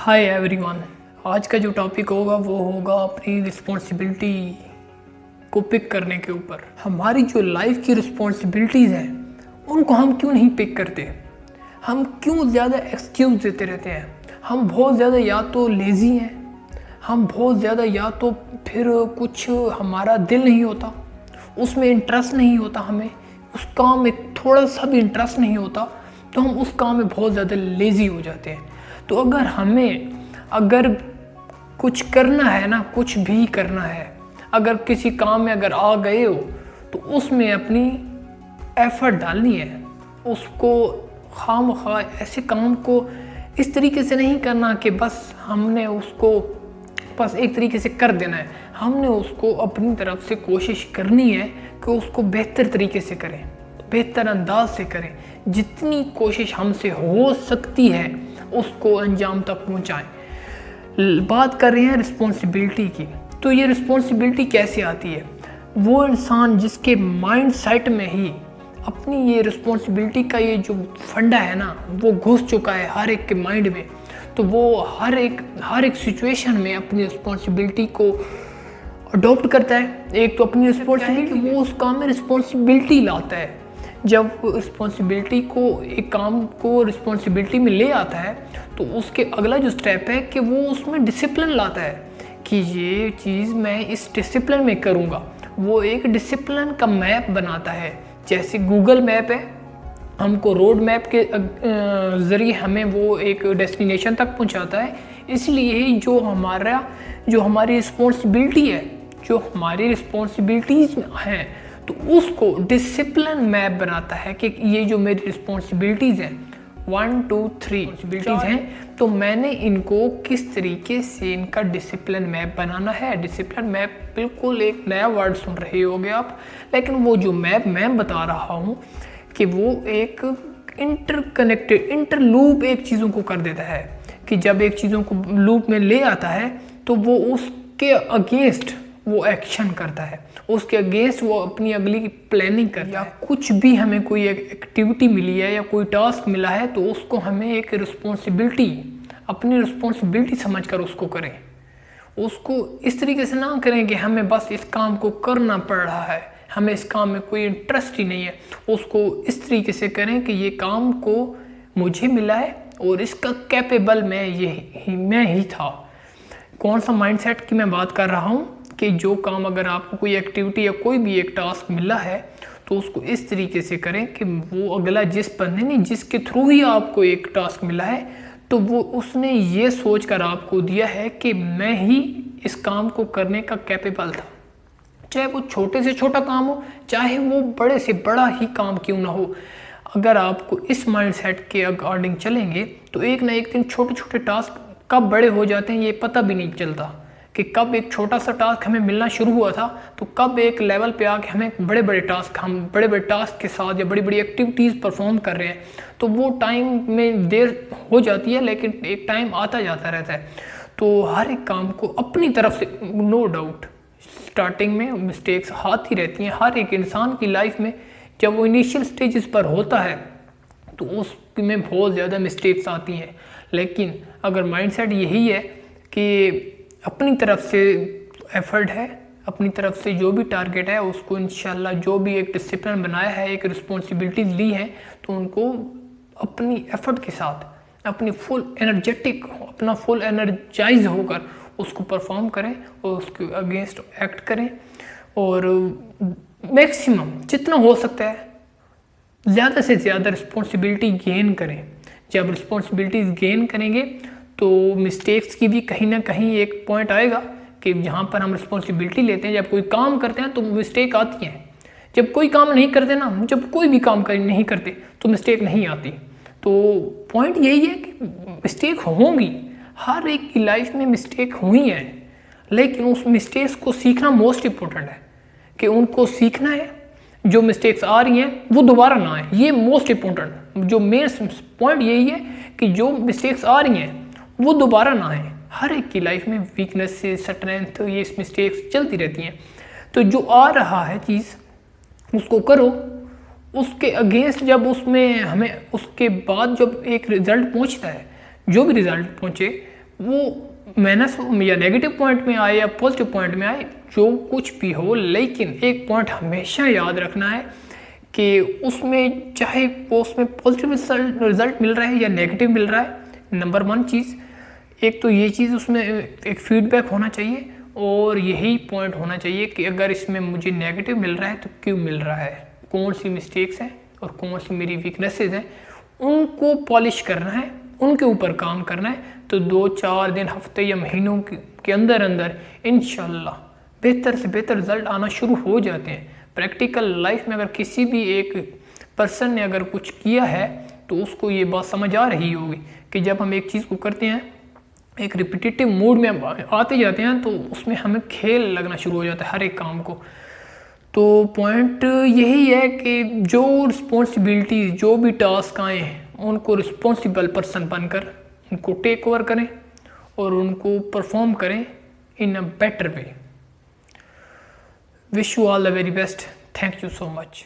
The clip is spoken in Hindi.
Hi everyone. आज का जो टॉपिक होगा वो होगा अपनी रिस्पॉन्सिबिलिटी को पिक करने के ऊपर। हमारी जो लाइफ की रिस्पॉन्सिबिलिटीज़ हैं उनको हम क्यों नहीं पिक करते? हम क्यों ज़्यादा एक्सक्यूज़ देते रहते हैं? हम बहुत ज़्यादा या तो लेज़ी हैं, हम बहुत ज़्यादा या तो फिर कुछ हमारा दिल नहीं होता, उसमें इंटरेस्ट नहीं होता, हमें उस काम में थोड़ा सा भी इंटरेस्ट नहीं होता, तो हम उस काम में बहुत ज़्यादा लेज़ी हो जाते हैं। तो अगर कुछ करना है ना, कुछ भी करना है, अगर किसी काम में अगर आ गए हो तो उसमें अपनी एफर्ट डालनी है। उसको खामखा ऐसे काम को इस तरीके से नहीं करना कि बस हमने उसको बस एक तरीके से कर देना है। हमने उसको अपनी तरफ से कोशिश करनी है कि उसको बेहतर तरीके से करें, बेहतर अंदाज से करें। जितनी कोशिश हमसे हो सकती है उसको अंजाम तक पहुंचाएं। बात कर रहे हैं रिस्पॉन्सिबिलिटी की। तो ये रिस्पॉन्सिबिलिटी कैसे आती है? वो इंसान जिसके माइंड सेट में ही अपनी ये रिस्पॉन्सिबिलिटी का ये जो फंडा है ना, वो घुस चुका है हर एक के माइंड में, तो वो हर एक सिचुएशन में अपनी रिस्पॉन्सिबिलिटी को अडॉप्ट करता है। एक तो अपनी रिस्पॉन्सिबिलिटी, वो उस काम में रिस्पॉन्सिबिलिटी लाता है। जब रिस्पॉन्सिबिलिटी को एक काम को रिस्पॉन्सिबिलिटी में ले आता है तो उसके अगला जो स्टेप है कि वो उसमें डिसिप्लिन लाता है कि ये चीज़ मैं इस डिसिप्लिन में करूँगा। वो एक डिसिप्लिन का मैप बनाता है। जैसे गूगल मैप है, हमको रोड मैप के ज़रिए हमें वो एक डेस्टिनेशन तक पहुँचाता है। इसलिए जो हमारी रिस्पॉन्सिबिलिटी है, जो हमारी रिस्पॉन्सिबिलिटीज़ हैं, तो उसको डिसिप्लिन मैप बनाता है कि ये जो मेरी रिस्पॉन्सिबिलिटीज़ हैं 1 2 3 रिस्पॉन्सिबिलिटीज़ हैं, तो मैंने इनको किस तरीके से इनका डिसिप्लिन मैप बनाना है। डिसिप्लिन मैप बिल्कुल एक नया वर्ड सुन रहे होगे आप, लेकिन वो जो मैप मैं बता रहा हूँ कि वो एक इंटरकनेक्टेड इंटरलूप एक चीज़ों को कर देता है कि जब एक चीज़ों को लूप में ले आता है तो वो उसके अगेंस्ट वो एक्शन करता है, उसके अगेंस्ट वो अपनी अगली प्लानिंग करता है। कुछ भी हमें कोई एक एक्टिविटी मिली है या कोई टास्क मिला है तो उसको हमें एक रिस्पॉन्सिबिलिटी, अपनी रिस्पॉन्सिबिलिटी समझकर उसको करें। उसको इस तरीके से ना करें कि हमें बस इस काम को करना पड़ रहा है, हमें इस काम में कोई इंटरेस्ट ही नहीं है। उसको इस तरीके से करें कि ये काम को मुझे मिला है और इसका कैपेबल मैं ही था। कौन सा माइंडसेट की मैं बात कर रहा हूँ कि जो काम, अगर आपको कोई एक्टिविटी या कोई भी एक टास्क मिला है तो उसको इस तरीके से करें कि वो अगला जिस बंदे ने जिसके थ्रू ही आपको एक टास्क मिला है तो वो उसने ये सोच कर आपको दिया है कि मैं ही इस काम को करने का कैपेबल था। चाहे वो छोटे से छोटा काम हो, चाहे वो बड़े से बड़ा ही काम क्यों ना हो, अगर आपको इस माइंडसेट के अकॉर्डिंग चलेंगे तो एक ना एक दिन छोटे छोटे टास्क कब बड़े हो जाते हैं ये पता भी नहीं चलता कि कब एक छोटा सा टास्क हमें मिलना शुरू हुआ था तो कब एक लेवल पे आके हमें हम बड़े बड़े टास्क के साथ या बड़ी बड़ी एक्टिविटीज़ परफॉर्म कर रहे हैं। तो वो टाइम में देर हो जाती है, लेकिन एक टाइम आता जाता रहता है। तो हर एक काम को अपनी तरफ से, नो डाउट स्टार्टिंग में मिस्टेक्स आती रहती हैं हर एक इंसान की लाइफ में। जब वो इनिशियल स्टेजेस पर होता है तो उसमें बहुत ज़्यादा मिस्टेक्स आती हैं, लेकिन अगर माइंडसेट यही है कि अपनी तरफ से एफर्ट है, अपनी तरफ से जो भी टारगेट है उसको इंशाल्लाह, जो भी एक डिसिप्लिन बनाया है, एक रिस्पॉन्सिबिलिटीज ली है, तो उनको अपनी एफर्ट के साथ अपनी अपना फुल एनर्जाइज होकर उसको परफॉर्म करें और उसके अगेंस्ट एक्ट करें और मैक्सिमम जितना हो सकता है ज़्यादा से ज़्यादा रिस्पॉन्सिबिलिटी गेन करें। जब रिस्पॉन्सिबिलिटीज गेन करेंगे तो मिस्टेक्स की भी कहीं ना कहीं एक पॉइंट आएगा कि जहाँ पर हम रिस्पॉन्सिबिलिटी लेते हैं, जब कोई काम करते हैं तो मिस्टेक आती है। जब कोई काम नहीं करते ना, जब कोई भी काम नहीं करते तो मिस्टेक नहीं आती। तो पॉइंट यही है कि मिस्टेक होंगी, हर एक की लाइफ में मिस्टेक हुई है, लेकिन उस मिस्टेक्स को सीखना मोस्ट इम्पोर्टेंट है कि उनको सीखना है। जो मिस्टेक्स आ रही हैं वो दोबारा ना आए, ये मोस्ट इम्पोर्टेंट जो मेन पॉइंट यही है कि जो मिस्टेक्स आ रही हैं वो दोबारा ना आए। हर एक की लाइफ में वीकनेस से स्ट्रेंथ, ये मिस्टेक्स चलती रहती हैं। तो जो आ रहा है चीज़ उसको करो, उसके अगेंस्ट जब उसमें हमें उसके बाद जब एक रिज़ल्ट पहुंचता है, जो भी रिज़ल्ट पहुंचे वो माइनस या नेगेटिव पॉइंट में आए या पॉजिटिव पॉइंट में आए, जो कुछ भी हो, लेकिन एक पॉइंट हमेशा याद रखना है कि उसमें चाहे वो उसमें पॉजिटिव रिजल्ट मिल रहा है या नेगेटिव मिल रहा है, नंबर 1 चीज़, एक तो ये चीज़ उसमें एक फीडबैक होना चाहिए और यही पॉइंट होना चाहिए कि अगर इसमें मुझे नेगेटिव मिल रहा है तो क्यों मिल रहा है, कौन सी मिस्टेक्स हैं और कौन सी मेरी वीकनेसेस हैं, उनको पॉलिश करना है, उनके ऊपर काम करना है। तो 2-4 दिन, हफ्ते या महीनों के अंदर अंदर इंशाल्लाह बेहतर से बेहतर रिजल्ट आना शुरू हो जाते हैं। प्रैक्टिकल लाइफ में अगर किसी भी एक पर्सन ने अगर कुछ किया है तो उसको ये बात समझ आ रही होगी कि जब हम एक चीज़ को करते हैं, एक रिपीटेटिव मूड में आते जाते हैं, तो उसमें हमें खेल लगना शुरू हो जाता है हर एक काम को। तो पॉइंट यही है कि जो रिस्पॉन्सिबिलिटी, जो भी टास्क आए हैं, उनको रिस्पॉन्सिबल पर्सन बनकर उनको टेक ओवर करें और उनको परफॉर्म करें in a better way. Wish you all the very best. Thank you so much.